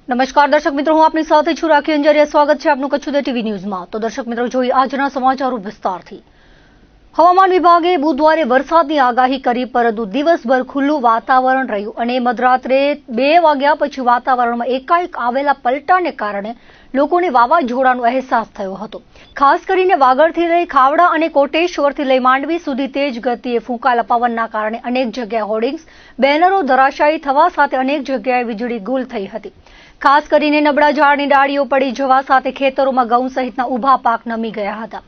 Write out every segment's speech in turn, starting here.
નમસ્કાર દર્શક મિત્રો, હું આપની સાથે છું રાખી અંજારિયા. સ્વાગત છે આપનું કચ્છ ઉદય ટીવી ન્યૂઝમાં. તો દર્શક મિત્રો, જોઈએ આજના સમાચારો વિસ્તારથી. હવામાન વિભાગે બુધવારે વરસાદની આગાહી કરી, પરંતુ દિવસભર ખુલ્લું વાતાવરણ રહ્યું અને મધરાત્રે 2 વાગ્યા પછી વાતાવરણમાં એકાએક આવેલા પલટાને કારણે લોકોને વાવાઝોડાનો અહેસાસ થયો હતો. ખાસ કરીને વાગડથી લઈ ખાવડા અને કોટેશ્વરથી લઈ માંડવી સુધી તેજ ગતિએ ફૂંકાયેલા પવનના કારણે અનેક જગ્યાએ હોર્ડિંગ્સ, બેનરો ધરાશાયી થવા સાથે અનેક જગ્યાએ વીજળી ગુલ થઈ હતી. ખાસ કરીને નબળા ઝાડની ડાળીઓ પડી જવા સાથે ખેતરોમાં ઘઉં સહિતના ઊભા પાક નમી ગયા હતા.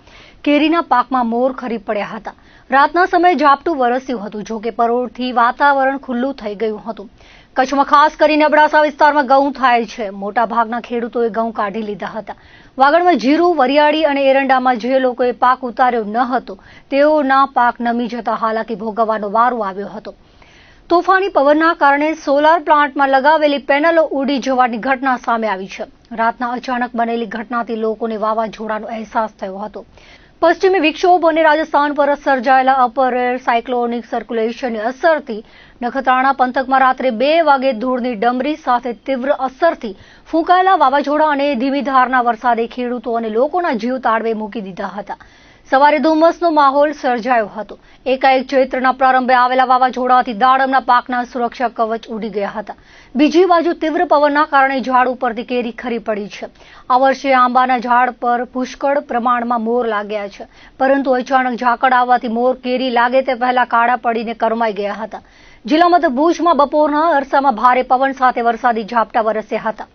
કેરીના પાકમાં મોર ખરી પડ્યા હતા. રાતના સમયે ઝાપટું વરસ્યું હતું. જોકે પરોઢથી વાતાવરણ ખુલ્લું થઈ ગયું હતું. કચ્છમાં ખાસ કરીને અબડાસા વિસ્તારમાં ઘઉં થાય છે. મોટાભાગના ખેડૂતોએ ઘઉં કાઢી લીધા હતા. વાગડમાં જીરું, વરિયાળી અને એરંડામાં જે લોકોએ પાક ઉતાર્યો ન હતો તેઓના પાક નમી જતા હાલાકી ભોગવવાનો વારો આવ્યો હતો. તોફાની પવનના કારણે સોલાર પ્લાન્ટમાં લગાવેલી પેનલો ઉડી જવાની ઘટના સામે આવી છે. રાતના અચાનક બનેલી ઘટનાથી લોકોને વાવાઝોડાનો અહેસાસ થયો હતો. પશ્ચિમી વિક્ષોભ અને રાજસ્થાન પર સર્જાયેલા અપર એર સાયક્લોનિક સર્ક્યુલેશનની અસરથી નખત્રાણા પંથકમાં રાત્રે 2 વાગે ધૂળની ડમરી સાથે તીવ્ર અસરથી ફૂંકાયેલા વાવાઝોડા અને ધીમી ધારના વરસાદે ખેડૂતો અને લોકોના જીવ તાળવે મૂકી દીધા હતા. સવારે ધુમ્મસનો માહોલ સર્જાયો હતો. એકાએક ચૈત્રના પ્રારંભે આવેલા વાવાઝોડાથી દાડમના પાકના સુરક્ષા કવચ ઉડી ગયા હતા. બીજી બાજુ તીવ્ર પવનના કારણે ઝાડ ઉપરથી કેરી ખરી પડી છે. આ વર્ષે આંબાના ઝાડ પર પુષ્કળ પ્રમાણમાં મોર લાગ્યા છે, પરંતુ અચાનક ઝાકળ આવવાથી મોર કેરી લાગે તે પહેલા કાળા પડીને કરમાઈ ગયા હતા. જિલ્લા મથક ભુજમાં બપોરના અરસામાં ભારે પવન સાથે વરસાદી ઝાપટા વરસ્યા હતા.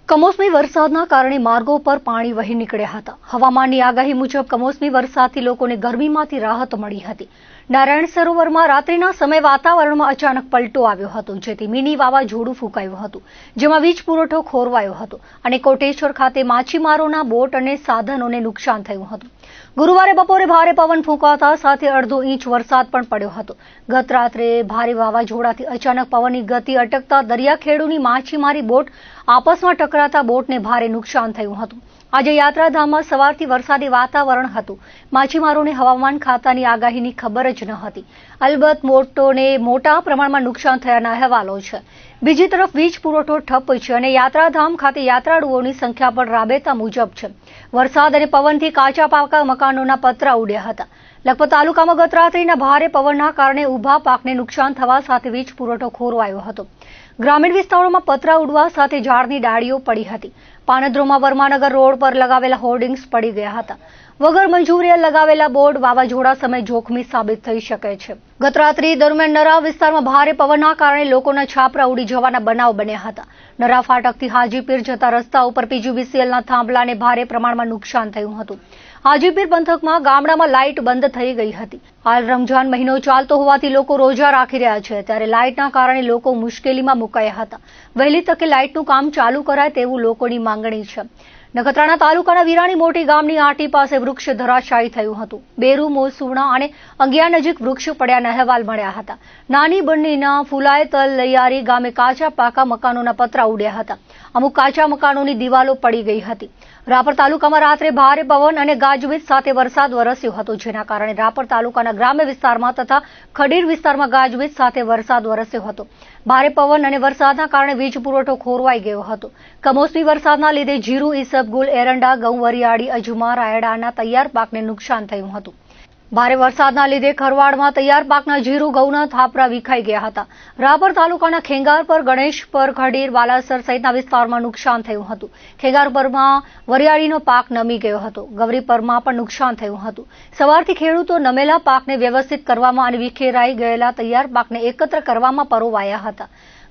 કમોસમી વરસાદના કારણે માર્ગો પર પાણી વહી નીકળ્યા હતા. હવામાનની આગાહી મુજબ કમોસમી વરસાદથી લોકોને ગરમીમાંથી રાહત મળી હતી. નારાયણ સરોવરમાં રાત્રિના સમયે વાતાવરણમાં અચાનક પલટો આવ્યો હતો, જેથી મિની વાવાઝોડું ફૂંકાયું હતું, જેમાં વીજ પુરવઠો ખોરવાયો હતો અને કોટેશ્વર ખાતે માછીમારોના બોટ અને સાધનોને નુકસાન થયું હતું. ગુરુવારે બપોરે ભારે પવન ફૂંકાતા સાથે અડધો ઇંચ વરસાદ પણ પડ્યો હતો. ગત રાત્રે ભારે વાવાઝોડાથી અચાનક પવનની ગતિ અટકતા દરિયાખેડૂની માછીમારી બોટ આપસમાં ટકરાતા બોટને ભારે નુકસાન થયું હતું. આજે યાત્રાધામમાં સવારથી વરસાદી વાતાવરણ હતું. માછીમારોને હવામાન ખાતાની આગાહીની ખબર જ ન હતી. અલબત્ત બોટોને મોટા પ્રમાણમાં નુકસાન થયાના અહેવાલો છે. બીજી તરફ વીજ પુરવઠો ઠપ છે અને યાત્રાધામ ખાતે યાત્રાળુઓની સંખ્યા પણ રાબેતા મુજબ છે. વરસાદ અને પવનથી કાચા પાકા મકાનોના પતરા ઉડ્યા હતા. લખપત તાલુકામાં ગત રાત્રિના ભારે પવનના કારણે ઊભા પાકને નુકસાન થવા સાથે વીજ પુરવઠો ખોરવાયો હતો. ગ્રામીણ વિસ્તારોમાં પતરા ઉડવા સાથે ઝાડની ડાળીઓ પડી હતી. પાનદ્રોમાં વર્માનગર રોડ પર લગાવેલા હોર્ડિંગ્સ પડી ગયા હતા. વગર મંજૂરીએ લગાવેલા બોર્ડ વાવાઝોડા સમયે જોખમી સાબિત થઈ શકે છે. ગત રાત્રિ દરમિયાન નરા વિસ્તારમાં ભારે પવનના કારણે લોકોના છાપરા ઉડી જવાના બનાવ બન્યા હતા. નરા ફાટકથી હાજીપીર જતા રસ્તા ઉપર પીજીવીસીએલના થાંભલાને ભારે પ્રમાણમાં નુકસાન થયું હતું. હાજીપીર પંથકમાં ગામડામાં લાઇટ બંધ થઈ ગઈ હતી. હાલ રમઝાન મહિનો ચાલતો હોવાથી લોકો રોજા રાખી રહ્યા છે, ત્યારે લાઇટના કારણે લોકો મુશ્કેલીમાં મુકાયા હતા. વહેલી તકે લાઇટનું કામ ચાલુ કરાય તેવું લોકોની માંગણી છે. નખત્રાણા તાલુકાના વિરાણી મોટી ગામની આટી પાસે વૃક્ષ ધરાશાયી થયું હતું. બેરુ, મોસુણા અને અંગિયા નજીક વૃક્ષ પડ્યાના અહેવાલ મળ્યા હતા. નાની બંડીના ફુલાયતલ લૈયારી ગામે કાચા પાકા મકાનોના પતરા ઉડ્યા હતા. અમુક કાચા મકાનોની દિવાલો પડી ગઈ હતી. રાપર તાલુકામાં રાત્રે ભારે પવન અને ગાજવીજ સાથે વરસાદ વરસ્યો હતો, જેના કારણે રાપર તાલુકાના ગ્રામ્ય વિસ્તારમાં તથા ખડીર વિસ્તારમાં ગાજવીજ સાથે વરસાદ વરસ્યો હતો. ભારે પવન અને વરસાદના કારણે વીજ પુરવઠો ખોરવાઈ ગયો હતો. કમોસમી વરસાદના લીધે જીરું, ઈસબગુલ, એરંડા, ઘઉં, વરિયાળી, અજમા, રાયડાના તૈયાર પાકને નુકસાન થયું હતું. ભારે વરસાદના લીધે ખરવાડમાં તૈયાર પાકના જીરું, ઘઉંના થાપરા વિખાઈ ગયા હતા. રાપર તાલુકાના ખેંગારપર, ગણેશપર, ખડીર, વાલાસર સહિતના વિસ્તારમાં નુકસાન થયું હતું. ખેંગારપરમાં વરિયાળીનો પાક નમી ગયો હતો. ગવરીપરમાં પણ નુકસાન થયું હતું. સવારથી ખેડૂતો નમેલા પાકને વ્યવસ્થિત કરવામાં અને વિખેરાઈ ગયેલા તૈયાર પાકને એકત્ર કરવામાં પરોવાયા હતા.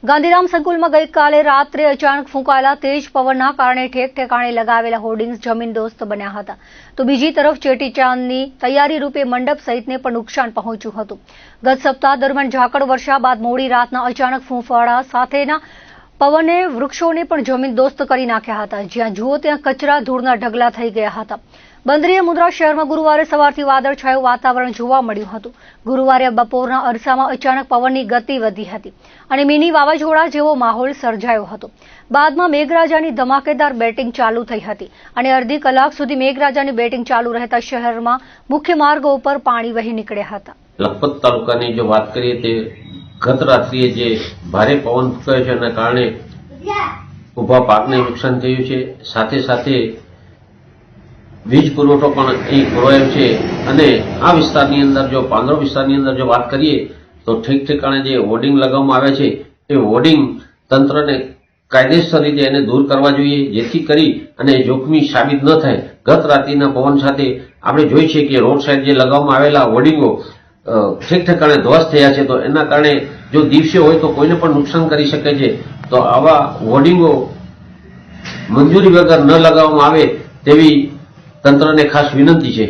ગાંધીધામ સંકુલમાં ગઈકાલે રાત્રે અચાનક ફૂંકાયેલા તેજ પવનના કારણે ઠેક ઠેકાણે લગાવેલા હોર્ડિંગ્સ જમીનદોસ્ત બન્યા હતા. તો બીજી તરફ ચેટીચાંદની તૈયારી રૂપે મંડપ સહિતને પણ નુકસાન પહોંચ્યું હતું. ગત સપ્તાહ દરમિયાન ઝાકળ વર્ષા બાદ મોડી રાતના અચાનક ફૂંફાડા સાથેના પવને વૃક્ષોને પણ જમીનદોસ્ત કરી નાખ્યા હતા. જ્યાં જુઓ ત્યાં કચરા, ધૂળના ઢગલા થઈ ગયા હતા. બંદરીય મુન્દ્રા શહેરમાં ગુરુવારે સવારથી વાદળછાયું વાતાવરણ જોવા મળ્યું હતું. ગુરુવારે બપોરના અરસામાં અચાનક પવનની ગતિ વધી હતી અને મિની વાવાઝોડા જેવો માહોલ સર્જાયો હતો. બાદમાં મેઘરાજાની ધમાકેદાર બેટિંગ ચાલુ થઈ હતી અને અડધી કલાક સુધી મેઘરાજાની બેટિંગ ચાલુ રહેતા શહેરમાં મુખ્ય માર્ગો ઉપર પાણી વહી નીકળ્યા હતા. લખપત તાલુકાની જો વાત કરીએ તે ગત રાત્રિએ જે ભારે પવન ફૂંકાયો છે એના કારણે ઉભા પાકને નુકસાન થયું છે, સાથે સાથે વીજ પુરવઠો પણ અહીં ખોરવાયો છે. અને આ વિસ્તારની અંદર જો પાંદરો વિસ્તારની અંદર જો વાત કરીએ તો ઠેક ઠેકાણે જે હોર્ડિંગ લગાવવામાં આવ્યા છે એ હોર્ડિંગ તંત્રને કાયદેસર રીતે એને દૂર કરવા જોઈએ, જેથી કરી અને જોખમી સાબિત ન થાય. ગત રાત્રિના પવન સાથે આપણે જોઈ છે કે રોડ સાઈડ જે લગાવવામાં આવેલા હોર્ડિંગો ઠેક ઠેકાણે ધ્વસ્ત થયા છે. તો એના કારણે જો દિવસે હોય તો કોઈને પણ નુકસાન કરી શકે છે. તો આવા હોર્ડિંગો મંજૂરી વગર ન લગાવવામાં આવે તેવી તંત્રને ખાસ વિનંતી છે.